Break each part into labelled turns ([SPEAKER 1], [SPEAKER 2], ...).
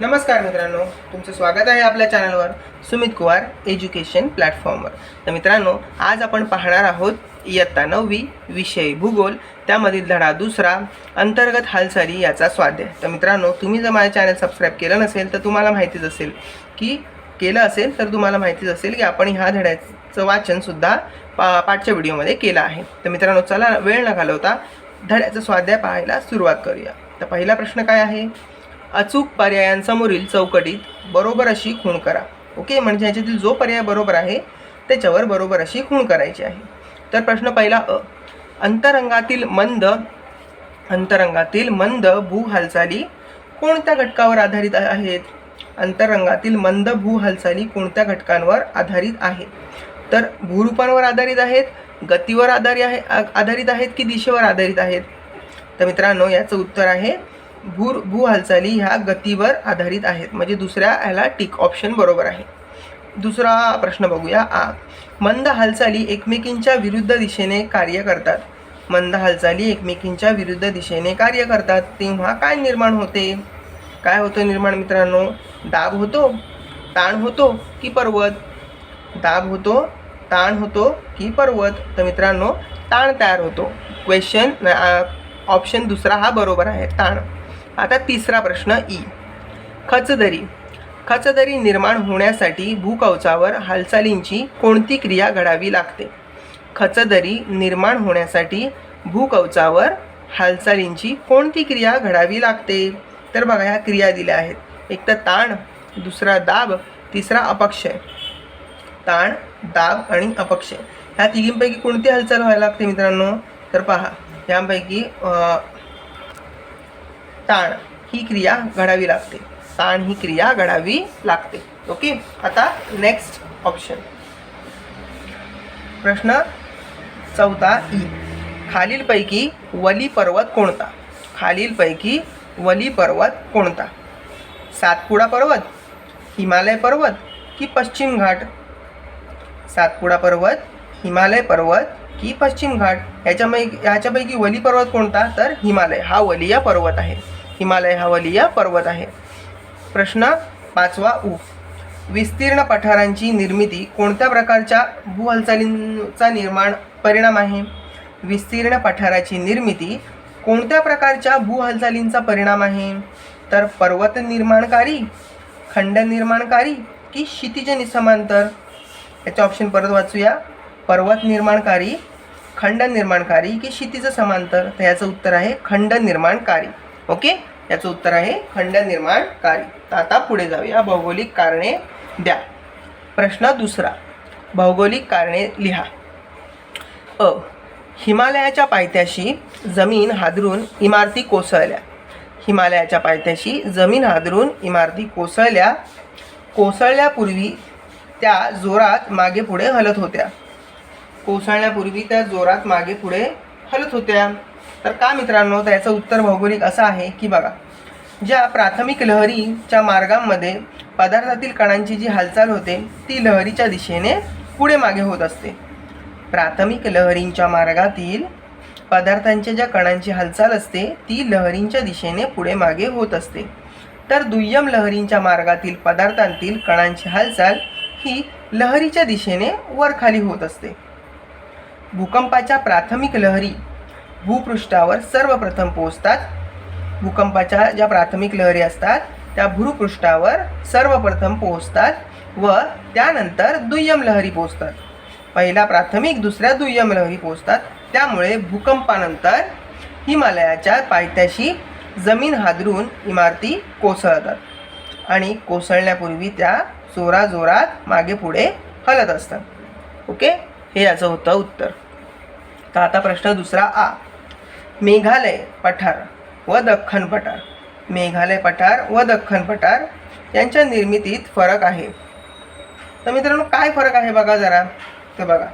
[SPEAKER 1] नमस्कार मित्रांनो, तुमचं स्वागत आहे आपल्या चॅनलवर सुमित कुमार एज्युकेशन प्लॅटफॉर्मवर। तर मित्रांनो, आज आपण पाहणार आहोत इयत्ता 9वी विषय भूगोल, त्यामधील धडा दुसरा अंतर्गत हालचाली याचा स्वाध्याय। तर मित्रांनो, तुम्ही जर माझे चॅनल सबस्क्राईब केलं नसेल तर तुम्हाला माहितीच असेल की आपण ह्या धड्याचं वाचन सुद्धा पाठच्या व्हिडिओमध्ये केलं आहे। तर मित्रांनो, चला वेळ न घालवता धड्याचा स्वाध्याय पाहायला सुरुवात करूया। तर पहिला प्रश्न काय आहे? अचूक पर्यायांसमोरील चौकटीत बरोबर अशी खूण करा। ओके, म्हणजे याच्यातील जो पर्याय बरोबर आहे त्याच्यावर बरोबर अशी खूण करायची आहे। तर प्रश्न पहिला अंतरंगातील मंद भू हालचाली कोणत्या घटकावर आधारित आहेत? अंतरंगातील मंद भू हालचाली कोणत्या घटकांवर आधारित आहेत? तर भूरूपांवर आधारित आहेत, गतीवर आधारित आहेत की दिशेवर आधारित आहेत? तर मित्रांनो, याचं उत्तर आहे भू हालचाली ह्या गतीवर आधारित आहेत, म्हणजे दुसऱ्या ह्याला टिक ऑप्शन बरोबर आहे। दुसरा प्रश्न बघूया। मंद हालचाली एकमेकींच्या विरुद्ध दिशेने कार्य करतात। मंद हालचाली एकमेकींच्या विरुद्ध दिशेने कार्य करतात तेव्हा काय निर्माण होते? काय होतं निर्माण मित्रांनो? दाब होतो, ताण होतो की पर्वत? दाब होतो, ताण होतो की पर्वत? तर मित्रांनो, ताण तयार होतो। क्वेश्चन ऑप्शन दुसरा हा बरोबर आहे, ताण। आता तिसरा प्रश्न खचदरी निर्माण होण्यासाठी भूकवचावर हालचालींची कोणती क्रिया घडावी लागते? खचदरी निर्माण होण्यासाठी भूकवचावर हालचालींची कोणती क्रिया घडावी लागते? तर बघा, ह्या क्रिया दिल्या आहेत। एक तर ताण, दुसरा दाब, तिसरा अपक्षय। ताण, दाब आणि अपक्षय ह्या तिघींपैकी कोणती हालचाल व्हायला लागते मित्रांनो? तर पहा, यापैकी ताण ही क्रिया घडावी लागते। ताण ही क्रिया घडावी लागते। ओके, आता नेक्स्ट ऑप्शन। प्रश्न चौथा खालीलपैकी वली पर्वत कोणता? खालीलपैकी वली पर्वत कोणता? सातपुडा पर्वत, हिमालय पर्वत की पश्चिम घाट? सातपुडा पर्वत, हिमालय पर्वत की पश्चिम घाट याच्यापैकी वली पर्वत कोणता? तर हिमालय हा वलीय पर्वत आहे। हिमालय हा वलीय पर्वत आहे। प्रश्न पाचवा विस्तीर्ण पठारांची निर्मिती कोणत्या प्रकारच्या भूहालचालींचा परिणाम आहे? विस्तीर्ण पठाराची निर्मिती कोणत्या प्रकारच्या भूहालचालींचा परिणाम आहे? तर पर्वत निर्माणकारी, खंड निर्माणकारी की क्षितिज समांतर? याचे ऑप्शन परत वाचूया। पर्वत निर्माणकारी, खंड निर्माणकारी की क्षितिज समांतर? तर याचं उत्तर आहे खंड निर्माणकारी। ओके, याचं उत्तर आहे खंड निर्माणकारी। तर आता पुढे जाऊया। भौगोलिक कारणे द्या। प्रश्न दुसरा, भौगोलिक कारणे लिहा। हिमालयाच्या पायथ्याशी जमीन हादरून इमारती कोसळल्या। हिमालयाच्या पायथ्याशी जमीन हादरून इमारती कोसळल्यापूर्वी त्या जोरात मागे पुढे हलत होत्या। कोसळण्यापूर्वी त्या जोरात मागे पुढे हलत होत्या। तर का मित्रांनो? तर याचं उत्तर भौगोलिक असं आहे की बघा, ज्या प्राथमिक लहरीच्या मार्गांमध्ये पदार्थातील कणांची जी हालचाल होते ती लहरीच्या दिशेने पुढे मागे होत असते। प्राथमिक लहरींच्या मार्गातील पदार्थांच्या ज्या कणांची हालचाल असते ती लहरींच्या दिशेने पुढे मागे होत असते। तर दुय्यम लहरींच्या मार्गातील पदार्थांतील कणांची हालचाल ही लहरीच्या दिशेने वर खाली होत असते। भूकंपाच्या प्राथमिक लहरी भूपृष्ठावर सर्वप्रथम पोहोचतात। भूकंपाच्या ज्या प्राथमिक लहरी असतात त्या भूपृष्ठावर सर्वप्रथम पोहोचतात व त्यानंतर दुय्यम लहरी पोहोचतात। पहिला प्राथमिक, दुसऱ्या दुय्यम लहरी पोहोचतात। त्यामुळे भूकंपानंतर हिमालयाच्या पायथ्याशी जमीन हादरून इमारती कोसळतात आणि कोसळण्यापूर्वी त्या जोरात मागे पुढे हलत असतात। ओके, हे याचं होतं उत्तर। तर आता प्रश्न दुसरा मेघालय पठार व दख्खन पठार। मेघालय पठार व दख्खन पठार यांच्या निर्मितीत फरक आहे। तर मित्रांनो, काय फरक आहे बघा जरा। तर बघा,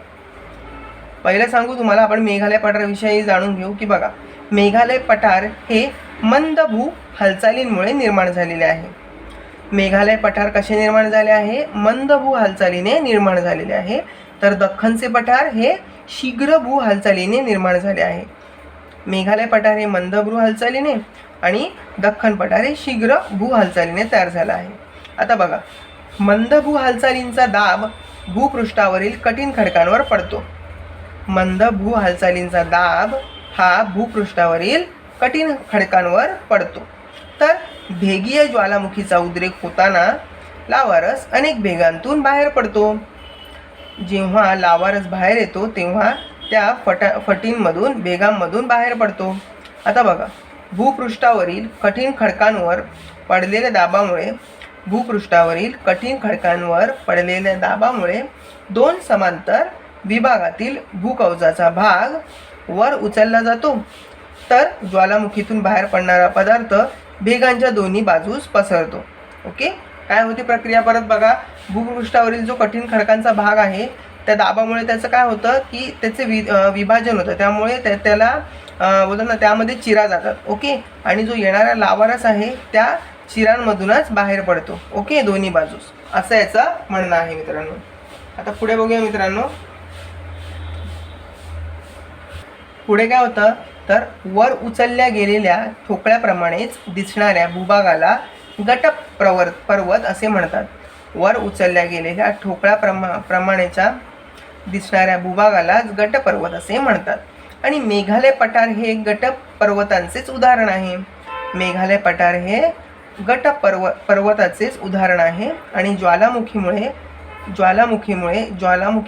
[SPEAKER 1] पहिले सांगू तुम्हाला, आपण मेघालय पठाराविषयी जाणून घेऊ की बघा, मेघालय पठार हे मंद भू हालचालींमुळे निर्माण झालेले आहे। मेघालय पठार कसे निर्माण झाले आहे? मंद भू हालचालीने निर्माण झालेले आहे। तर दख्खनचे पठार हे शीघ्र भू हालचालीने निर्माण झाले आहे। मेघालय पठार हे मंद भू हालचालीने आणि दख्खन पठार हे शीघ्र भूहालचालीने तयार झालं आहे. आता बघा, मंद भूहालचालींचा दाब भूपृष्ठावरील कठीण खडकांवर पडतो. मंद भूहालचालींचा दाब हा भूपृष्ठावरील कठीण खडकांवर पडतो. तर भेगीय ज्वालामुखीचा उद्रेक होताना लावारस अनेक भेगांतून बाहेर पडतो. जेव्हा लावारस बाहेर येतो तेव्हा त्या फटींमधून भेगांमधून बाहेर पडतो. आता बघा, भूपृष्ठावरील कठीण खडकांवर पडलेल्या दाबामुळे दोन समांतर विभागातील भूकवचाचा भाग वर उचलला जातो. तर ज्वालामुखीतून बाहेर पडणारा पदार्थ भेगांच्या दोन्ही बाजूस पसरतो. ओके, काय होती प्रक्रिया परत बघा. भूपृष्ठावरील जो कठीण खडकांचा भाग आहे त्या दाबामुळे त्याचं काय होतं की त्याचे विभाजन होतं. त्यामुळे त्याला बोलतात ना, त्यामध्ये चिरा जातात. ओके, आणि जो येणारा लावारस आहे त्या चिरांमधूनच बाहेर पडतो. ओके, दोन्ही बाजूस, असं याचं म्हणणं आहे मित्रांनो. आता पुढे बघूया मित्रांनो. पुढे काय होतं तर वर उचलल्या गेलेल्या ठोकळ्याप्रमाणेच दिसणाऱ्या भूभागाला पर्वत असे म्हणतात. वर उचलल्या गेलेल्या ठोकळ्याप्रमाणेच्या दिसणाऱ्या भूभागाला गटपर्वत असे म्हणतात. आणि मेघालय पठार हे गटपर्वतांचेच उदाहरण आहे. मेघालय पठार हे पर्वताचेच उदाहरण आहे. आणि ज्वालामुखी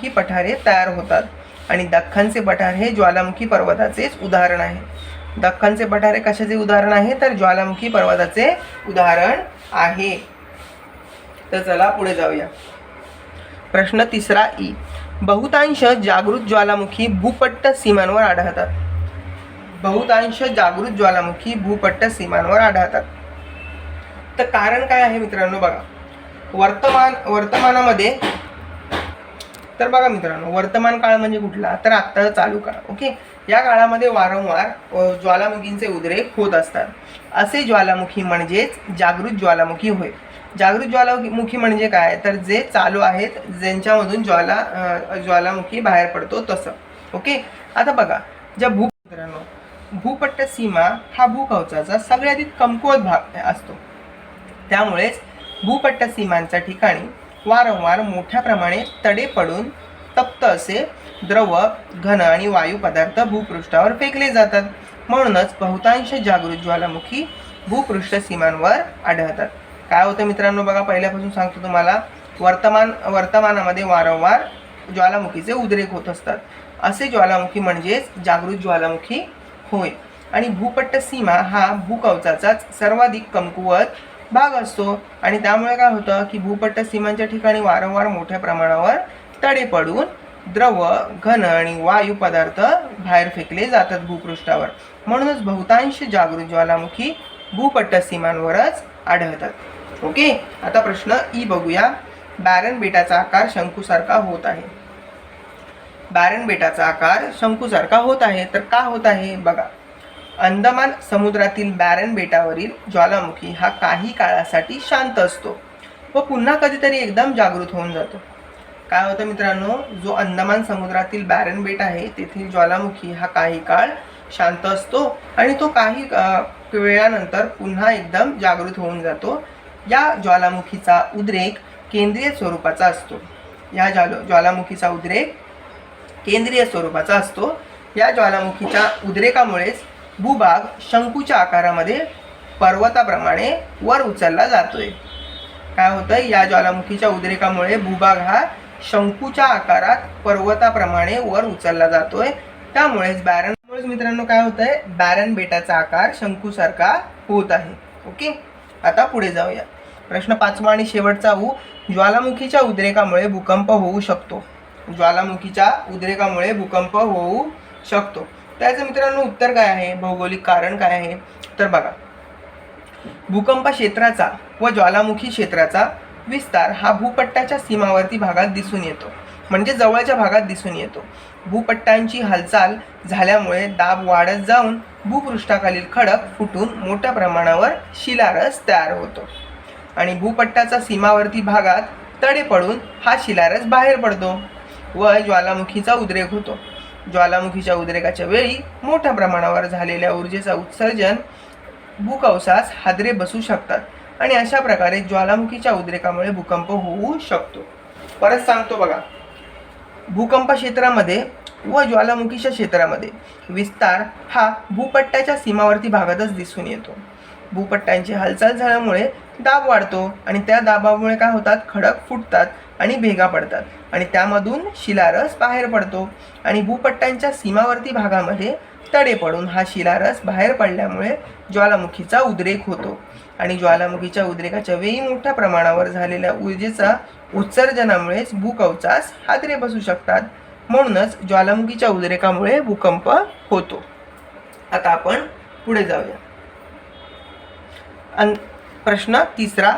[SPEAKER 1] पठारे तयार होतात. आणि दख्खनचे पठार हे ज्वालामुखी पर्वताचेच उदाहरण आहे. दख्खनचे पठार हे कशाचे उदाहरण आहे तर ज्वालामुखी पर्वताचे उदाहरण आहे. तर चला पुढे जाऊया. प्रश्न तिसरा ई. बहुतांश जागृत ज्वालामुखी भूपट्ट सीमांवर आढळतात. बहुतांश जागृत ज्वालामुखी भूपट्ट सीमांवर आढळतात. तर कारण काय आहे मित्रांनो बघा. वर्तमानामध्ये तर बघा मित्रांनो, वर्तमान काळ म्हणजे कुठला तर आत्ताचा चालू काळ. ओके, या काळामध्ये वारंवार ज्वालामुखींचे उद्रेक होत असतात. असे ज्वालामुखी म्हणजेच जागृत ज्वालामुखी होय. जागृत ज्वालामुखी म्हणजे काय तर जे चालू आहेत, ज्यांच्यामधून ज्वालामुखी बाहेर पडतो तसं. ओके, आता बघा, मित्रांनो, भूपट्ट सीमा हा भूकवचाचा सगळ्यात कमकुवत भाग असतो. त्यामुळेच भूपट्ट सीमांच्या ठिकाणी वारंवार मोठ्या प्रमाणे तडे पडून तप्त असे द्रव, घन आणि वायू पदार्थ भूपृष्ठावर फेकले जातात. म्हणूनच बहुतांश जागृत ज्वालामुखी भूपृष्ठ सीमांवर आढळतात. काय होतं मित्रांनो बघा, पहिल्यापासून सांगतो तुम्हाला. वर्तमानामध्ये वारंवार ज्वालामुखीचे उद्रेक होत असतात. असे ज्वालामुखी म्हणजेच जागृत ज्वालामुखी होय. आणि भूपट्ट सीमा हा भूकवचाचाच सर्वाधिक कमकुवत भाग असतो. आणि त्यामुळे काय होतं की भूपट्ट सीमांच्या ठिकाणी वारंवार मोठ्या प्रमाणावर तडे पडून द्रव, घन आणि वायू पदार्थ बाहेर फेकले जातात भूपृष्ठावर. म्हणूनच बहुतांश जागृत ज्वालामुखी भूपट्ट सीमांवरच आढळतात. ओके, आता प्रश्न ई बघूया. बॅरन बेटाचा आकार शंकूसारखा होत आहे. बॅरन बेटाचा आकार शंकूसारखा होत आहे. तर का होत आहे बघा. अंदमान समुद्रातील बॅरन बेटावरील ज्वालामुखी हा काही काळासाठी शांत असतो व पुन्हा कधीतरी एकदम जागृत होऊन जातो. काय होतं मित्रांनो, जो अंदमान समुद्रातील बॅरन बेट आहे तेथील ज्वालामुखी हा काही काळ शांत असतो आणि तो काही वेळानंतर पुन्हा एकदम जागृत होऊन जातो. या ज्वालामुखीचा उद्रेक केंद्रीय स्वरूपाचा असतो. या ज्वालामुखीचा उद्रेक केंद्रीय स्वरूपाचा असतो. या ज्वालामुखीच्या उद्रेकामुळेच भूभाग शंकूच्या आकारामध्ये पर्वताप्रमाणे वर उचलला जातोय. काय होतं, या ज्वालामुखीच्या उद्रेकामुळे भूभाग हा शंकूच्या आकारात पर्वताप्रमाणे वर उचलला जातोय. त्यामुळेच मित्रांनो काय होतंय, बॅरन बेटाचा आकार शंकूसारखा होत आहे. ओके, आता पुढे जाऊया. प्रश्न पाचवा आणि शेवटचा ऊ. ज्वालामुखीच्या उद्रेकामुळे भूकंप होऊ शकतो. ज्वालामुखीच्या उद्रेकामुळे भूकंप होऊ शकतो. त्याचं मित्रांनो उत्तर काय आहे, भौगोलिक कारण काय आहे तर बघा. भूकंप क्षेत्राचा व ज्वालामुखी क्षेत्राचा विस्तार हा भूपट्टाच्या सीमावर्ती भागात दिसून येतो, म्हणजे जवळच्या भागात दिसून येतो. भूपट्टांची हालचाल झाल्यामुळे दाब वाढत जाऊन भूपृष्ठाखालील खडक फुटून मोठ्या प्रमाणावर शिलारस तयार होतो आणि भूपट्टाचा सीमावर्ती भागात तडे पडून हा शिलारस बाहेर पडतो व ज्वालामुखीचा उद्रेक होतो. ज्वालामुखीच्या उद्रेकाच्या वेळी मोठ्या प्रमाणावर झालेल्या ऊर्जेचा उत्सर्जन भूकवसास हादरे बसू शकतात आणि अशा प्रकारे ज्वालामुखीच्या उद्रेकामुळे भूकंप होऊ शकतो. परत सांगतो बघा, भूकंप क्षेत्रामध्ये व ज्वालामुखीच्या क्षेत्रामध्ये विस्तार हा भूपट्टाच्या सीमावर्ती भागातच दिसून येतो. भूपट्टांची हालचाल झाल्यामुळे दाब वाढतो आणि त्या दाबामुळे काय होतात, खडक फुटतात आणि भेगा पडतात आणि त्यामधून शिलारस बाहेर पडतो आणि भूपट्टांच्या सीमावर्ती भागामध्ये तडे पडून हा शिलारस बाहेर पडल्यामुळे ज्वालामुखीचा उद्रेक होतो आणि ज्वालामुखीच्या उद्रेकाच्या वेळी मोठ्या प्रमाणावर झालेल्या ऊर्जेचा उत्सर्जनामुळेच भूकवचास हादरे बसू शकतात. म्हणूनच ज्वालामुखीच्या उद्रेकामुळे भूकंप होतो. आता आपण पुढे जाऊया. प्रश्न तिसरा,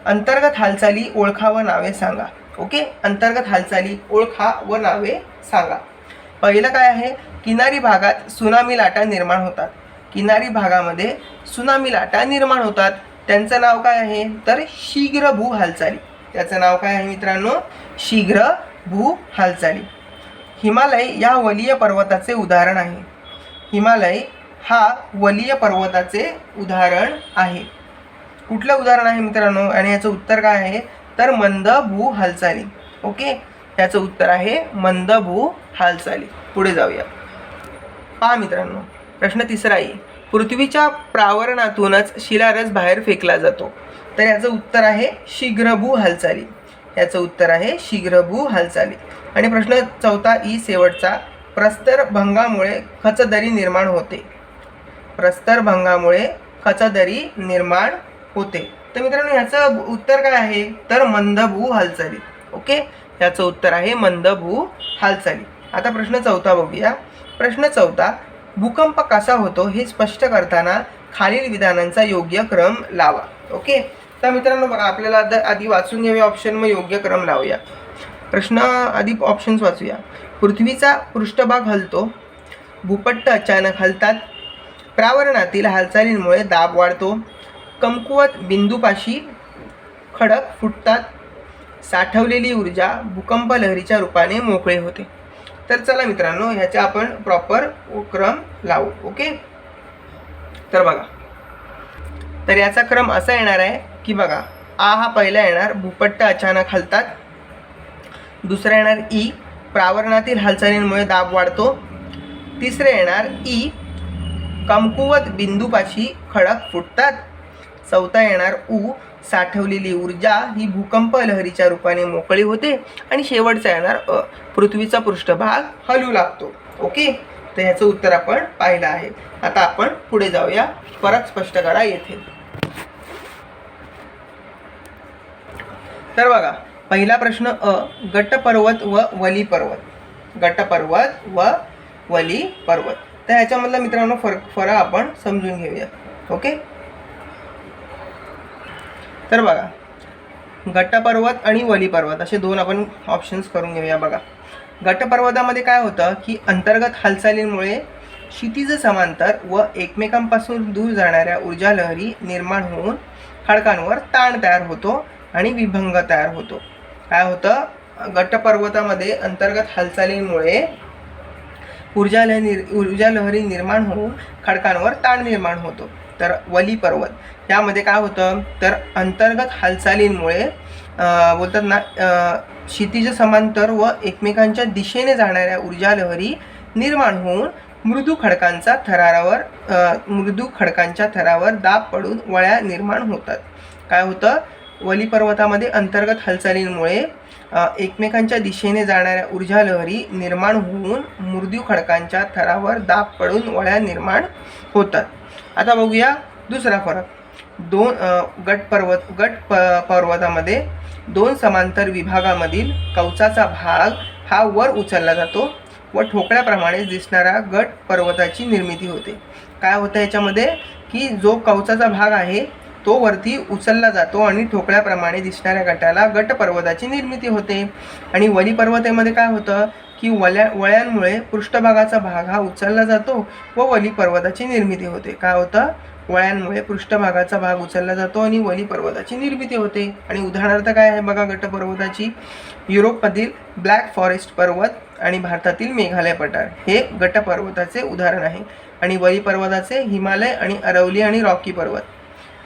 [SPEAKER 1] अंतर्गत हालचाली ओळखा व नावे सांगा. ओके, अंतर्गत हालचाली ओळखा व नावे सांगा. पहिलं काय आहे, किनारी भागात त्सुनामी लाटा निर्माण होतात. किनारी भागामध्ये त्सुनामी लाटा निर्माण होतात. त्यांचं नाव काय आहे, तर शीघ्र भू हालचाली. त्याचं नाव काय आहे मित्रांनो, शीघ्र भू हालचाली. हिमालय या वलीय पर्वताचे उदाहरण आहे. हिमालय हा वलीय पर्वताचे उदाहरण आहे. कुठलं उदाहरण आहे मित्रांनो, आणि याचं उत्तर काय आहे, तर मंद भू हालचाली. ओके, याचं उत्तर आहे मंद भू हालचाली. पुढे जाऊया. पहा मित्रांनो, प्रश्न तिसरा आहे, पृथ्वीच्या प्रावरणातूनच शिलारस बाहेर फेकला जातो. तर याचं उत्तर आहे शीघ्रभू हालचाली. याचं उत्तर आहे शीघ्रभू हालचाली. आणि प्रश्न चौथा ई शेवटचा, प्रस्तरभंगामुळे खचदरी निर्माण होते. प्रस्तरभंगामुळे खचदरी निर्माण होते. तर मित्रांनो ह्याचं उत्तर काय आहे, तर मंदभू हालचाली. ओके, याचं उत्तर आहे मंदभू हालचाली. आता प्रश्न चौथा बघूया. प्रश्न चौथा, भूकंप कसा होतो हे स्पष्ट करताना खालील विधानांचा योग्य क्रम लावा. ओके, तर मित्रांनो बघा, आपल्याला आधी वाचून घेऊया ऑप्शन, मग योग्य क्रम लावूया. प्रश्न आधी ऑप्शन्स वाचूया. पृथ्वीचा पृष्ठभाग हलतो. भूपट्ट अचानक हलतात. प्रावरणातील हालचालींमुळे दाब वाढतो. कमकुवत बिंदूपाशी खडक फुटतात. साठवलेली ऊर्जा भूकंप लहरीच्या रूपाने मोकळे होते. तर चला मित्रांनो, ह्याचा आपण प्रॉपर क्रम लावू. ओके, तर बघा, तर याचा क्रम असा येणार आहे की बघा, आ हा पहिला येणार, भूपट्ट अचानक हलतात. दुसरा येणार ई, प्रावरणातील हालचालींमुळे दाब वाढतो. तिसरे येणार ई, कमकुवत बिंदूपाशी खडक फुटतात. चौथा येणार ऊ, साठवलेली ऊर्जा ही भूकंप लहरीच्या रूपाने मोकळी होते. आणि शेवटचा येणार अ, पृथ्वीचा पृष्ठभाग हलू लागतो. ओके, तर ह्याचं उत्तर आपण पाहिलं आहे. आता आपण पुढे जाऊया. फरक स्पष्ट करा येथे. तर बघा, पहिला प्रश्न अ, गटपर्वत व वली पर्वत. गटपर्वत व वली पर्वत. तर ह्याच्यामधला मित्रांनो फरक आपण समजून घेऊया. ओके, तर बघा, गटपर्वत आणि वली पर्वत असे दोन आपण ऑप्शन्स करून घेऊया. बघा, गटपर्वतामध्ये काय होतं की अंतर्गत हालचालींमुळे क्षितिज समांतर व एकमेकांपासून दूर जाणाऱ्या ऊर्जा लहरी निर्माण होऊन खडकांवर ताण तयार होतो आणि विभंग तयार होतो. काय होतं, गटपर्वतामध्ये अंतर्गत हालचालींमुळे ऊर्जा लहरी निर्माण होऊन खडकांवर ताण निर्माण होतो. तर वली पर्वत यामध्ये काय होतं, तर अंतर्गत हालचालींमुळे बोलतात ना, क्षितिज समांतर व एकमेकांच्या दिशेने जाणाऱ्या ऊर्जा लहरी निर्माण होऊन मृदू खडकांच्या थरावर दाब पडून वळ्या निर्माण होतात. काय होतं, वली पर्वतामध्ये अंतर्गत हालचालींमुळे एकमेकांच्या दिशेने जाणाऱ्या ऊर्जा लहरी निर्माण होऊन मृदू खडकांच्या थरावर दाब पडून वळ्या निर्माण होतात. आता बघूया दुसरा फरक. पर्वतामध्ये दोन समांतर विभागामधील कवचाचा भाग हा वर उचलला जातो व ठोकळ्याप्रमाणे दिसणाऱ्या गट पर्वताची निर्मिती होते. काय होतं याच्यामध्ये की जो कवचाचा भाग आहे तो वरती उचलला जातो आणि ठोकळ्याप्रमाणे दिसणाऱ्या गटाला गट पर्वताची निर्मिती होते. आणि वली पर्वतामध्ये काय होतं की वळ्यांमुळे पृष्ठभागाचा भाग हा उचलला जातो व वली पर्वताची निर्मिती होते. काय होतं, वळ्यांमुळे पृष्ठभागाचा भाग उचलला जातो आणि वली पर्वताची निर्मिती होते. आणि उदाहरणार्थ काय आहे बघा, गटपर्वताची युरोपमधील ब्लॅक फॉरेस्ट पर्वत आणि भारतातील मेघालय पठार हे गटपर्वताचे उदाहरण आहे. आणि वरी पर्वताचे हिमालय आणि अरवली आणि रॉकी पर्वत.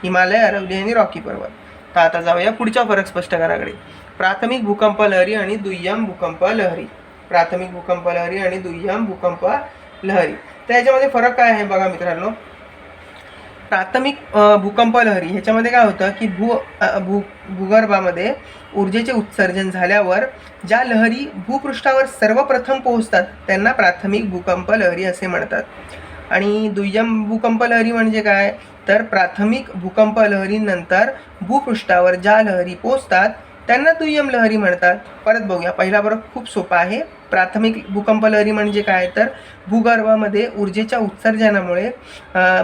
[SPEAKER 1] हिमालय, अरवली आणि रॉकी पर्वत. तर आता जाऊया पुढच्या फरक स्पष्ट कराकडे. प्राथमिक भूकंप लहरी आणि दुय्यम भूकंप लहरी. प्राथमिक भूकंप लहरी आणि दुय्यम भूकंप लहरी. तर याच्यामध्ये फरक काय आहे बघा मित्रांनो. प्राथमिक भूकंप लहरी ह्याच्यामध्ये काय होतं की भूगर्भामध्ये ऊर्जेचे उत्सर्जन झाल्यावर ज्या लहरी भूपृष्ठावर सर्वप्रथम पोहोचतात त्यांना प्राथमिक भूकंप लहरी असे म्हणतात. आणि दुय्यम भूकंप लहरी म्हणजे काय, तर प्राथमिक भूकंप लहरीनंतर भूपृष्ठावर ज्या लहरी पोहोचतात त्यांना दुय्यम लहरी म्हणतात. परत बघूया. पहिला फरक खूप सोपा आहे. प्राथमिक भूकंप लहरी म्हणजे काय, तर भूगर्भामध्ये ऊर्जेच्या उत्सर्जनामुळे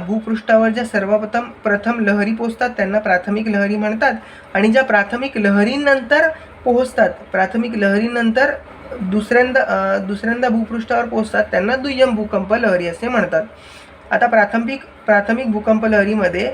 [SPEAKER 1] भूपृष्ठावर ज्या सर्वप्रथम लहरी पोहोचतात त्यांना प्राथमिक लहरी म्हणतात. आणि ज्या प्राथमिक लहरीनंतर पोहोचतात, प्राथमिक लहरीनंतर दुसऱ्यांदा भूपृष्ठावर पोहोचतात त्यांना दुय्यम भूकंप लहरी असे म्हणतात. आता प्राथमिक भूकंप लहरीमध्ये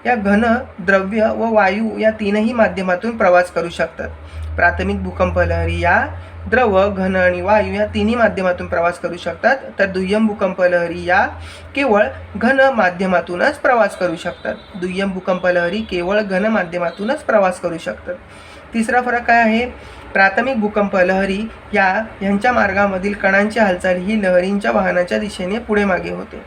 [SPEAKER 1] या घन, द्रव्य व वायू या तीनही माध्यमातून प्रवास करू शकतात. प्राथमिक भूकंप लहरी या द्रव, घन आणि वायू या तिन्ही माध्यमातून प्रवास करू शकतात. तर दुय्यम भूकंप लहरी या केवळ घन माध्यमातूनच प्रवास करू शकतात. दुय्यम भूकंप लहरी केवळ घन माध्यमातूनच प्रवास करू शकतात. तिसरा फरक काय आहे. प्राथमिक भूकंप लहरी यांच्या मार्गामधील कणांची हालचाल ही लहरींच्या वाहनाच्या दिशेने पुढे मागे होते.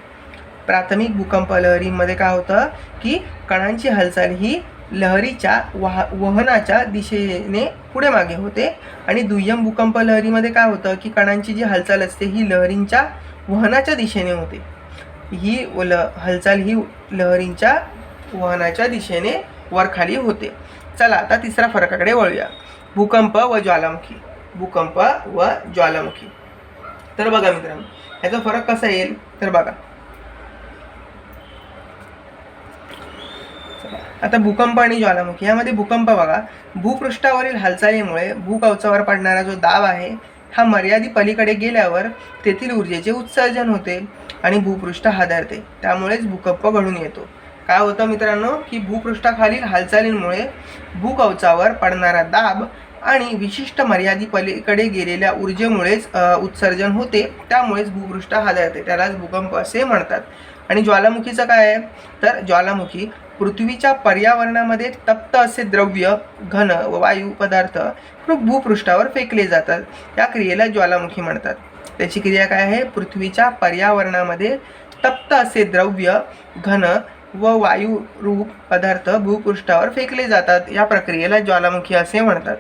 [SPEAKER 1] प्राथमिक भूकंप लहरीमध्ये काय होतं की कणांची हालचाल ही लहरीच्या वहनाच्या दिशेने पुढे मागे होते. आणि दुय्यम भूकंप लहरीमध्ये काय होतं की कणांची जी हालचाल असते ही लहरींच्या वहनाच्या दिशेने होते. हालचाल ही लहरींच्या वहनाच्या दिशेने वरखाली होते. चला आता तिसऱ्या फरकाकडे वळूया. भूकंप व ज्वालामुखी. भूकंप व ज्वालामुखी. तर बघा मित्रांनो याचा फरक कसा येईल तर बघा. आता भूकंप आणि ज्वालामुखी यामध्ये भूकंप बघा, भूपृष्ठावरील हालचालीमुळे भूकवचावर पडणारा जो दाब आहे हा मर्यादित पलीकडे गेल्यावर तेथील ऊर्जेचे उत्सर्जन होते आणि भूपृष्ठ हादरते. त्यामुळेच भूकंप घडून येतो. काय होतं मित्रांनो की भूपृष्ठाखालील हालचालींमुळे भूकवचावर पडणारा दाब आणि विशिष्ट मर्यादित पलीकडे गेलेल्या ऊर्जेमुळेच उत्सर्जन होते. त्यामुळेच भूपृष्ठ हादरते. त्यालाच भूकंप असे म्हणतात. आणि ज्वालामुखीचं काय आहे तर ज्वालामुखी पृथ्वीच्या पर्यावरणामध्ये तप्त असे द्रव्य, घन व वायू पदार्थ भूपृष्ठावर फेकले जातात. या क्रियेला ज्वालामुखी म्हणतात. त्याची क्रिया काय आहे. पृथ्वीच्या पर्यावरणामध्ये तप्त असे द्रव्य, घन व वायू रूप पदार्थ भूपृष्ठावर फेकले जातात. या प्रक्रियेला ज्वालामुखी असे म्हणतात.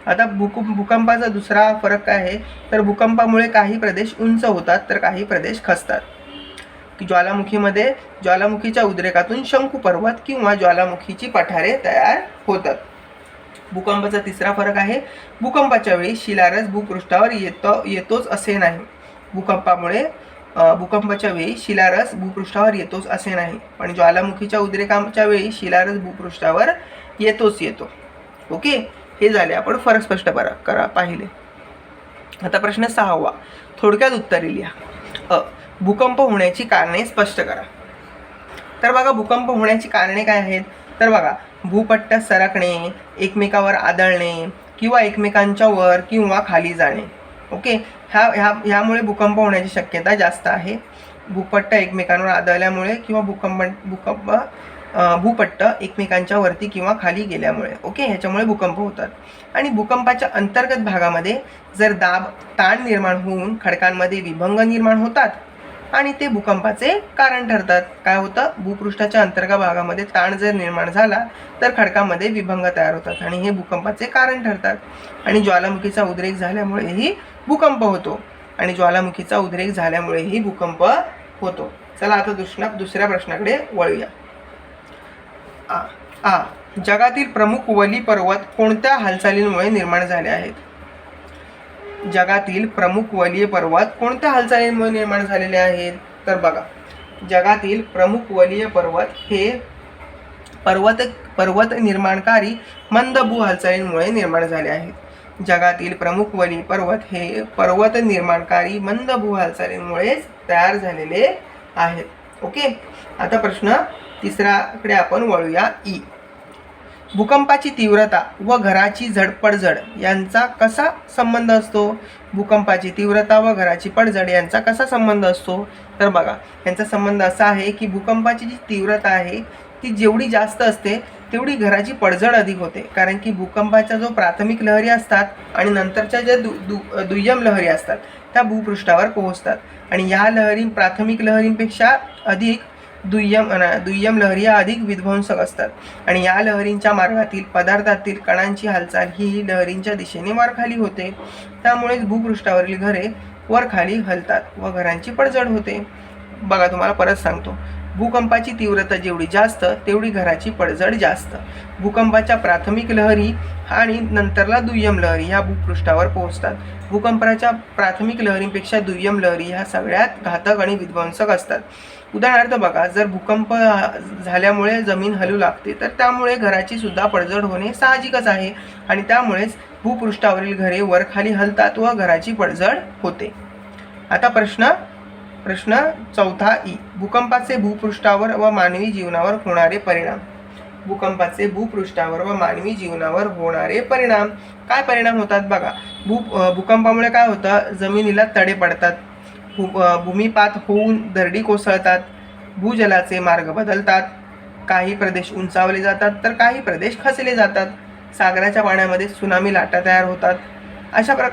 [SPEAKER 1] आता भूकंपाचा दुसरा फरक काय आहे तर भूकंपामुळे काही प्रदेश उंच होतात तर काही प्रदेश खचतात. ज्वालामुखीमध्ये ज्वालामुखीच्या उद्रेकातून शंकू पर्वत किंवा ज्वालामुखीची पठारे तयार होतात. भूकंपाचा तिसरा फरक आहे. भूकंपाच्या वेळी शिलारस भूपृष्ठावर येतोच असे नाही. भूकंपाच्या वेळी शिलारस भूपृष्ठावर येतोच असे नाही, पण ज्वालामुखीच्या उद्रेकाच्या वेळी शिलारस भूपृष्ठावर येतो. ओके, हे झाले आपण फरक स्पष्ट पाहिले. आता प्रश्न 6वा. थोडक्यात उत्तरे लिहा. भूकंप होण्याची कारणे स्पष्ट करा. तर बघा भूकंप होण्याची कारणे काय आहेत तर बघा भूपट्ट सरकणे, एकमेकावर आदळणे किंवा एकमेकांच्या वर किंवा खाली जाणे. ओके, ह्यामुळे भूकंप होण्याची शक्यता जास्त आहे. भूपट्ट एकमेकांवर आदळल्यामुळे किंवा भूपट्ट एकमेकांच्या वरती किंवा खाली गेल्यामुळे. ओके, ह्याच्यामुळे भूकंप होतात. आणि भूकंपाच्या अंतर्गत भागामध्ये जर ताण निर्माण होऊन खडकांमध्ये विभंग निर्माण होतात आणि ते भूकंपाचे कारण ठरतात. काय होतं, भूपृष्ठाच्या अंतर्गत भागामध्ये ताण जर निर्माण झाला तर खडकामध्ये विभंग तयार होतात आणि हे भूकंपाचे कारण ठरतात. आणि ज्वालामुखीचा उद्रेक झाल्यामुळेही भूकंप होतो. चला आता दुसऱ्या प्रश्नाकडे वळूया. जगातील प्रमुख वली पर्वत कोणत्या हालचालींमुळे निर्माण झाले आहेत. जगातील प्रमुख वलीय पर्वत कोणत्या हालचालींमुळे निर्माण झालेले आहेत तर बघा जगातील प्रमुख वलीय पर्वत हे पर्वत निर्माणकारी मंद भू हालचालींमुळे निर्माण झाले आहेत. जगातील प्रमुख वलीय पर्वत हे पर्वत निर्माणकारी मंद भू हालचालींमुळे तयार झालेले आहेत. ओके, आता प्रश्न तिसऱ्याकडे आपण वळूया. भूकंपाची तीव्रता व घराची पडझड यांचा कसा संबंध असतो? भूकंपाची तीव्रता व घराची पडझड यांचा कसा संबंध असतो? तर बघा, यांचा संबंध असा आहे की भूकंपाची जी तीव्रता आहे ती जेवढी जास्त असते तेवढी घराची पडझड अधिक होते, कारण की भूकंपाच्या जो प्राथमिक लहरी असतात आणि नंतरच्या ज्या दुय्यम लहरी असतात त्या भूपृष्ठावर पोहोचतात आणि या लहरी प्राथमिक लहरींपेक्षा अधिक दुय्यम लहरी या अधिक विध्वंसक असतात आणि या लहरींच्या मार्गातील पदार्थातील कणांची हालचाल ही लहरींच्या दिशेने वरखाली होते, त्यामुळेच भूपृष्ठावरील घरे वरखाली हलतात व घरांची पडझड होते. बघा, तुम्हाला परत सांगतो, भूकंपाची तीव्रता जेवढी जास्त तेवढी घराची पडझड जास्त. भूकंपाच्या प्राथमिक लहरी आणि नंतरला दुय्यम लहरी ह्या भूपृष्ठावर पोहोचतात. भूकंपाच्या प्राथमिक लहरींपेक्षा दुय्यम लहरी ह्या सगळ्यात घातक आणि विध्वंसक असतात. उदाहरणार्थ बघा, जर भूकंप झाल्यामुळे जमीन हलू लागते तर त्यामुळे घराची सुद्धा पडझड होणे साहजिकच आहे आणि त्यामुळेच भूपृष्ठावरील घरे वरखाली हलतात व घराची पडझड होते. आता प्रश्न 4 भूकंपाचे भूपृष्ठावर व मानवी जीवनावर होणारे परिणाम. भूकंपाचे भूपृष्ठावर व मानवी जीवनावर होणारे परिणाम. काय परिणाम होतात बघा, भूकंपामुळे काय होतं, जमिनीला तडे पडतात, भूमिपात होऊन दरडी कोसळतात, भूजलाचे मार्ग बदलतात, काही प्रदेश उंचावले जातात तर काही प्रदेश खचले जातात, सागराच्या पाण्यामध्ये त्सुनामी लाटा तयार होतात,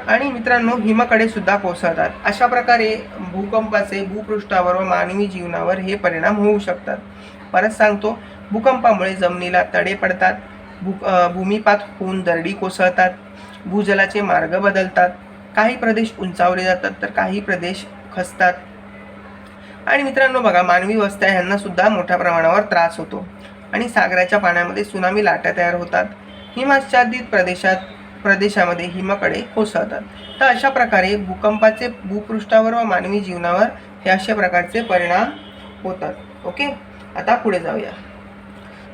[SPEAKER 1] आणि मित्रांनो हिमकडे सुद्धा कोसळतात. अशा प्रकारे भूकंपाचे भूपृष्ठावर व मानवी जीवनावर हे परिणाम होऊ शकतात. परत सांगतो, भूकंपामुळे जमिनीला तडे पडतात, भूमिपात होऊन दरडी कोसळतात, भूजलाचे मार्ग बदलतात, काही प्रदेश उंचावले जातात तर काही प्रदेश खचतात. आणि मित्रांनो बघा, मानवी वस्त्या ह्यांना सुद्धा मोठ्या प्रमाणावर त्रास होतो आणि सागराच्या पाण्यामध्ये त्सुनामी लाटा तयार होतात, हिमाच्छादित प्रदेशामध्ये हिमकडे कोसळतात. तर अशा प्रकारे भूकंपाचे भूपृष्ठावर व मानवी जीवनावर हे अशा प्रकारचे परिणाम होतात. ओके, आता पुढे जाऊया.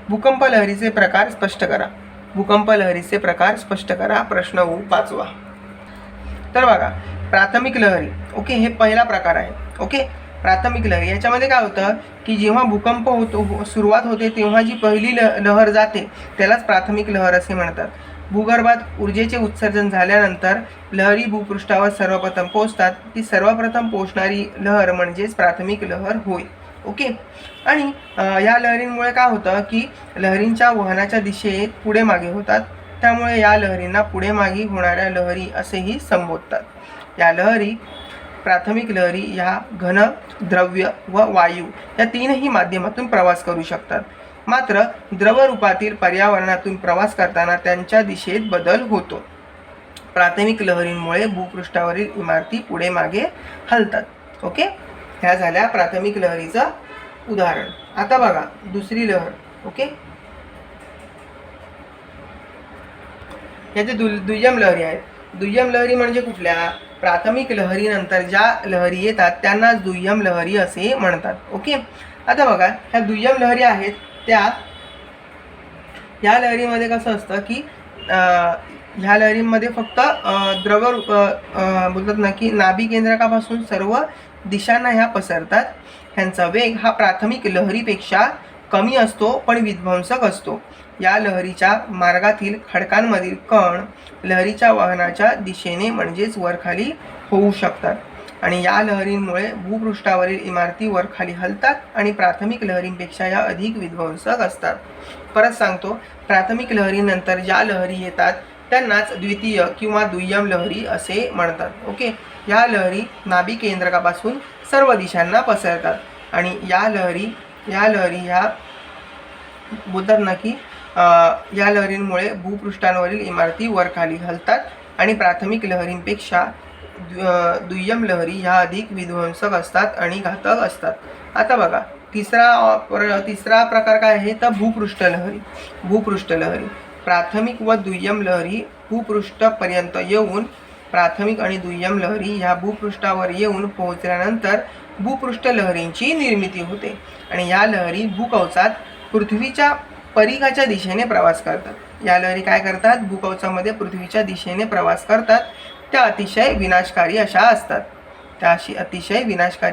[SPEAKER 1] भूकंप लहरीचे प्रकार स्पष्ट करा. भूकंप लहरीचे प्रकार स्पष्ट करा. प्रश्न 5. तर बघा, प्राथमिक लहरी. ओके, हे पहिला प्रकार आहे. ओके, प्राथमिक लहरी याच्यामध्ये काय होतं की जेव्हा भूकंप सुरुवात होते तेव्हा जी पहिली लहर जाते त्यालाच प्राथमिक लहर असे म्हणतात. भूगर्भात ऊर्जेचे उत्सर्जन झाल्यानंतर लहरी भूपृष्ठावर सर्वप्रथम पोहोचतात. ती सर्वप्रथम पोहोचणारी लहर म्हणजेच प्राथमिक लहर होय. ओके, आणि या लहरींमुळे काय होतं की लहरींच्या वहनाच्या दिशेत पुढे मागे होतात, त्यामुळे या लहरींना पुढे मागे होणाऱ्या लहरी असेही संबोधतात. या लहरी प्राथमिक लहरी ह्या घन, द्रव्य व वायू या तीनही माध्यमातून प्रवास करू शकतात. मात्र द्रवरूपातील पर्यावरणातून प्रवास करताना त्यांच्या दिशेत बदल होतो. प्राथमिक लहरींमुळे भूपृष्ठावरील इमारती पुढे मागे हलतात. ओके, ह्या झाल्या प्राथमिक लहरीचं उदाहरण. आता बघा दुसरी लहर. ओके, याचे दुय्यम लहरी आहेत. दुय्यम लहरी म्हणजे कुठल्या? प्राथमिक लहरीनंतर ज्या लहरी येतात त्यांना दुय्यम लहरी असे म्हणतात. ओके, आता बघा ह्या दुय्यम लहरी आहेत त्या ह्या लहरीमध्ये कसं असतं की ह्या लहरीमध्ये फक्त द्रव बोलतात ना की नाभी केंद्रकापासून सर्व दिशांना ह्या पसरतात. ह्यांचा वेग हा प्राथमिक लहरीपेक्षा कमी असतो पण विध्वंसक असतो. या लहरीच्या मार्गातील खडकांमधील कण लहरीच्या वहनाच्या दिशेने म्हणजेच वरखाली होऊ शकतात आणि या लहरींमुळे भूपृष्ठावरील इमारती वरखाली हलतात आणि प्राथमिक लहरींपेक्षा या अधिक विध्वंसक असतात. परत सांगतो, प्राथमिक लहरीनंतर ज्या लहरी येतात त्यांनाच द्वितीय किंवा दुय्यम लहरी असे म्हणतात. ओके, या लहरी नाभी केंद्रकापासून सर्व दिशांना पसरतात आणि या लहरी ह्या बोलतात ना की या लहरींमुळे भूपृष्ठांवरील इमारती वरखाली हलतात आणि प्राथमिक लहरींपेक्षा दुय्यम लहरी ह्या अधिक विध्वंसक असतात आणि घातक असतात. आता बघा तिसरा प्रकार काय आहे तर भूपृष्ठ लहरी. भूपृष्ठ लहरी प्राथमिक व दुय्यम लहरी भूपृष्ठापर्यंत येऊन प्राथमिक आणि दुय्यम लहरी ह्या भूपृष्ठावर येऊन पोहोचल्यानंतर भूपृष्ठ लहरींची निर्मिती होते आणि या लहरी भूकवचात पृथ्वीच्या परिघाच्या दिशेने प्रवास करतात. या लहरी काय करतात? भूकवचामध्ये पृथ्वीच्या दिशेने प्रवास करतात. त्या अतिशय विनाशकारी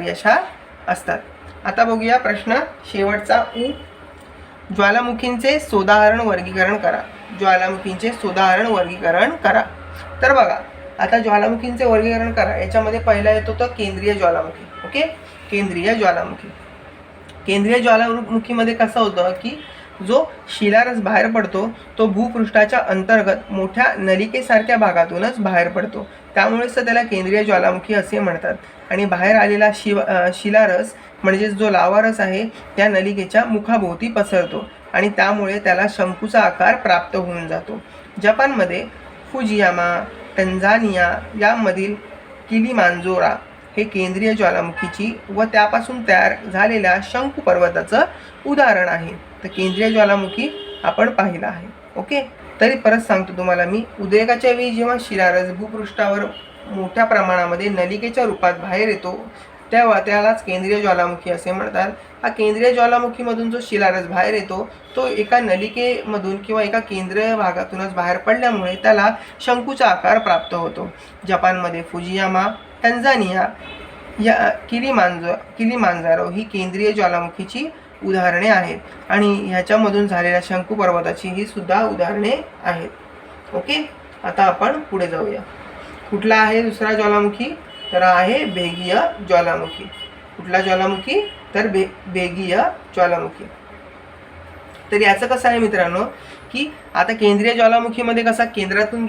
[SPEAKER 1] अशा असतात. आता बघूया प्रश्न शेवटचा ज्वालामुखींचे सोदाहरण वर्गीकरण करा. ज्वालामुखींचे सोदाहरण वर्गीकरण करा. तर बघा, आता ज्वालामुखींचे वर्गीकरण करा. याच्यामध्ये पहिला येतो तर केंद्रीय ज्वालामुखी. ओके, केंद्रीय ज्वालामुखी. केंद्रीय ज्वालामुखीमध्ये कसं होतं की जो शिलारस बाहेर पडतो तो भूपृष्ठाच्या अंतर्गत मोठ्या नलिकेसारख्या भागातूनच बाहेर पडतो, त्यामुळेच तर त्याला केंद्रीय ज्वालामुखी असे म्हणतात. आणि बाहेर आलेला शिलारस म्हणजेच जो लावारस आहे त्या नलिकेच्या मुखाभोवती पसरतो आणि त्यामुळे त्याला शंकूचा आकार प्राप्त होऊन जातो. जपानमध्ये फुजियामा, टंझानिया यामधील किलिमांजारो हे केंद्रीय ज्वालामुखीची व त्यापासून तयार झालेल्या शंकू पर्वताचं उदाहरण आहे. तर केंद्रीय ज्वालामुखी आपण पाहिला आहे. ओके, तरी परत सांगतो तुम्हाला मी, उद्रेकाच्या वेळी जेव्हा शिलारस भूपृष्ठावर मोठ्या प्रमाणामध्ये नलिकेच्या रूपात बाहेर येतो तेव्हा त्यालाच केंद्रीय ज्वालामुखी असे म्हणतात. हा केंद्रीय ज्वालामुखीमधून जो शिलारस बाहेर येतो तो एका नलिकेमधून किंवा एका केंद्रीय भागातूनच बाहेर पडल्यामुळे त्याला शंकूचा आकार प्राप्त होतो. जपानमध्ये फुजियामा, टंझानिया या किलिमांजारो ही केंद्रीय ज्वालामुखीची उदाहरणे आहेत आणि ह्याच्यामधून झालेल्या शंकू पर्वताची ही सुद्धा उदाहरणे आहेत. ओके, आता आपण पुढे जाऊया. कुठला आहे दुसरा ज्वालामुखी? तर आहे भेगीय ज्वालामुखी. कुठला ज्वालामुखी? तर भेगीय ज्वालामुखी. तर याचं कसं आहे मित्रांनो की आता केंद्रीय ज्वालामुखीमध्ये कसा केंद्रातून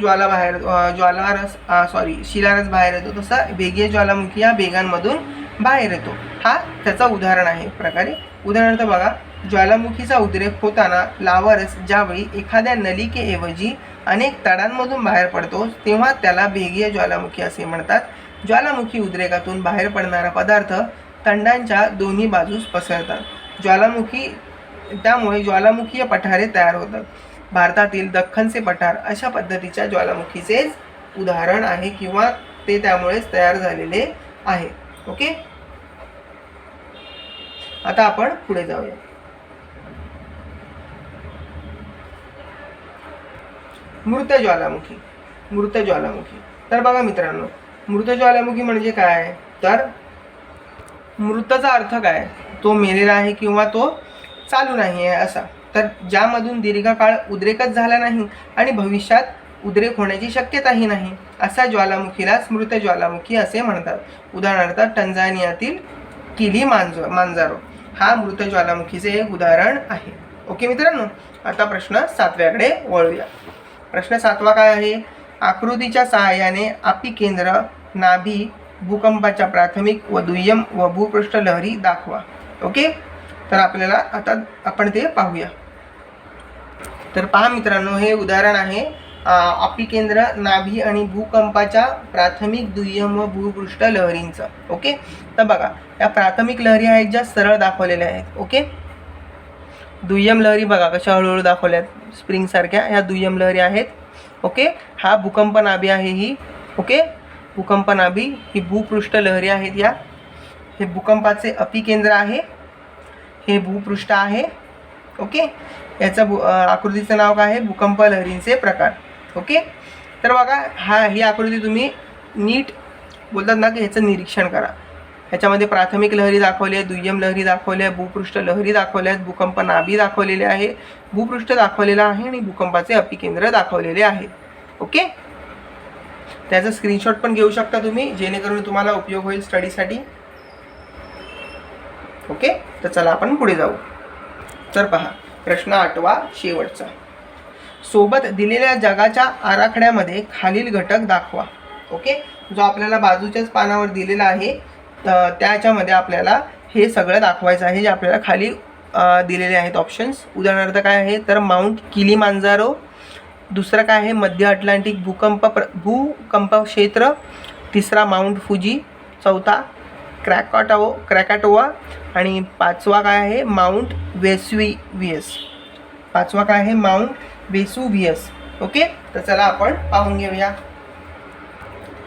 [SPEAKER 1] शिलारस बाहेर येतो, तसा भेगीय ज्वालामुखी या भेगांमधून बाहेर येतो. हा त्याचा उदाहरण आहे प्रकारे. उदाहरणार्थ बघा, ज्वालामुखीचा उद्रेक होताना लावारस ज्यावेळी एखाद्या नलिकेऐवजी अनेक तडांमधून बाहेर पडतो तेव्हा त्याला भेगीय ज्वालामुखी असे म्हणतात. ज्वालामुखी उद्रेकातून बाहेर पडणारा पदार्थ तंडांच्या दोन्ही बाजूस पसरतात. त्यामुळे ज्वालामुखीय पठारे तयार होतात. भारतातील दख्खनचे पठार अशा पद्धतीच्या ज्वालामुखीचेच उदाहरण आहे किंवा ते त्यामुळेच तयार झालेले आहे. ओके, आता आपण पुढे जाऊया. मृत ज्वालामुखी. मृत ज्वालामुखी. तर बघा मित्रांनो, मृत ज्वालामुखी म्हणजे काय? तर मृतचा अर्थ काय? तो मेलेला आहे किंवा तो चालू नाही आहे असा. तर ज्यामधून दीर्घकाळ उद्रेकच झाला नाही आणि भविष्यात उद्रेक होण्याची शक्यताही नाही असा ज्वालामुखीला मृत ज्वालामुखी असे म्हणतात. उदाहरणार्थ टंझानियातील किलिमांजारो हा मृत ज्वालामुखीचे एक उदाहरण आहे. ओके मित्रांनो, आता प्रश्न 7व्याकडे वळूया. प्रश्न 7वा काय आहे? आकृतीच्या सहाय्याने आपी केंद्र, नाभी, भूकंपाच्या प्राथमिक व दुय्यम व भूपृष्ठ लहरी दाखवा. ओके, तर आपल्याला आता आपण ते पाहूया. तर पहा मित्रांनो, हे उदाहरण आहे आपी केंद्र, नाभी आणि भूकंपाच्या प्राथमिक, दुय्यम व भूपृष्ठ लहरींचं. ओके, तर बघा, या प्राथमिक लहरी आहेत ज्या सरळ दाखवलेल्या आहेत. ओके, दुय्यम लहरी बघा कशा हळूहळू दाखवल्यात स्प्रिंगसारख्या, ह्या दुय्यम लहरी आहेत. ओके, हा भूकंप नाभी आहे ही. ओके, भूकंप नाभी ही भूपृष्ठ लहरी आहेत या. हे भूकंपाचे अपिकेंद्र आहे, हे भूपृष्ठ आहे. ओके, याचं आकृतीचं नाव काय आहे? भूकंप लहरींचे प्रकार. ओके, तर बघा, ही आकृती तुम्ही नीट बोलतात ना की ह्याचं निरीक्षण करा. ह्याच्यामध्ये प्राथमिक लहरी दाखवली आहे, दुय्यम लहरी दाखवली आहे, भूपृष्ठ लहरी दाखवल्या आहेत, भूकंप नाभी दाखवलेले आहे, भूपृष्ठ दाखवलेलं आहे आणि भूकंपाचे अपिकेंद्र दाखवलेले आहे. ओके, त्याचा स्क्रीनशॉट पण घेऊ शकता तुम्ही, जेणेकरून तुम्हाला उपयोग होईल स्टडीसाठी. ओके, तर चला आपण पुढे जाऊ. तर पहा, प्रश्न 8वा शेवटचा. सोबत दिलेल्या जगाच्या आराखड्यामध्ये खालील घटक दाखवा. ओके, जो आपल्याला बाजूच्याच पानावर दिलेला आहे त्याच्यामध्ये आपल्याला हे सगळं दाखवायचं आहे जे आपल्याला खाली दिलेले आहेत ऑप्शन्स. उदाहरणार्थ काय आहे? तर माउंट किलिमांजारो. दुसरं काय आहे? मध्य अटलांटिक भूकंप क्षेत्र. तिसरा माउंट फुजी. चौथा क्रॅकाटोवा. आणि 5वा काय आहे? माउंट वेसुव्हियस. 5वा काय आहे? माउंट वेसुव्हियस. ओके, तर चला आपण पाहून घेऊया.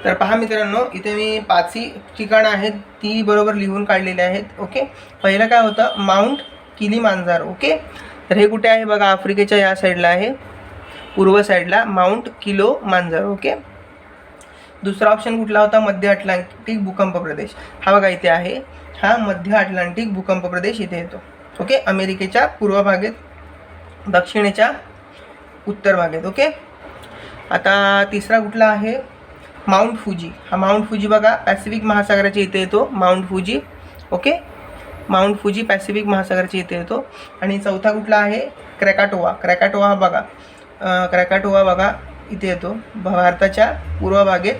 [SPEAKER 1] तर पहा मित्रांनो, इथे मी 5ही ठिकाणं आहेत ती बरोबर लिहून काढलेली आहेत. ओके, पहिलं काय होतं? Mount Kilimanjaro. ओके, तर हे कुठे आहे? बघा, आफ्रिकेच्या या साईडला आहे, पूर्व साईडला माउंट किलिमांजारो. ओके, दुसरा ऑप्शन कुठला होता? मध्य अटलांटिक भूकंप प्रदेश. हा बघा इथे आहे, हा मध्य अटलांटिक भूकंप प्रदेश इथे येतो. ओके, अमेरिकेच्या पूर्व भागेत दक्षिणेच्या उत्तर भागेत. ओके. आता तिसरा कुठला आहे, माउंट फुजी. हा माउंट फुजी बघा पॅसिफिक महासागराच्या इथे येतो Mount Fuji. Okay, Mount Fuji Pacific महासागराच्या इथे येतो. आणि चौथा कुठला आहे, क्रॅकाटोवा. क्रॅकाटोवा हा बघा, क्रॅकाटोवा बघा इथे येतो भारताच्या पूर्व भागेत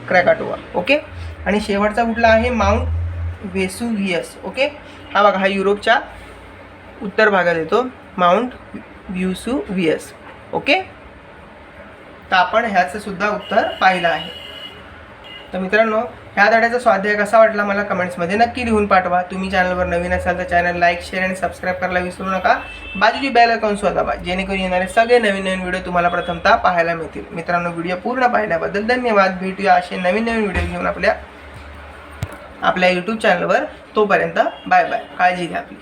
[SPEAKER 1] क्रॅकाटोवा. ओके. आणि शेवटचा कुठला आहे, माउंट वेसुव्हियस. ओके, हा बघा हा युरोपच्या उत्तर भागात येतो माउंट वेसुव्हियस. ओके, तर आपण ह्याचं सुद्धा उत्तर पाहिलं आहे. तर मित्रांनो, ह्या धड्याचा स्वाध्याय कसा वाटला मला कमेंट्समध्ये नक्की लिहून पाठवा. तुम्ही चॅनलवर नवीन असाल तर चॅनल लाईक, शेअर आणि सबस्क्राईब करायला विसरू नका. बाजूची बेल आयकॉन सुद्धा दाबा, जेणेकरून येणारे सगळे नवीन नवीन व्हिडिओ तुम्हाला प्रथमतः पाहायला मिळतील. मित्रांनो, व्हिडिओ पूर्ण पाहिल्याबद्दल धन्यवाद. भेटूया असे नवीन नवीन व्हिडिओ घेऊन आपल्या यूट्यूब चॅनलवर. तोपर्यंत बाय बाय. काळजी घ्या आपली.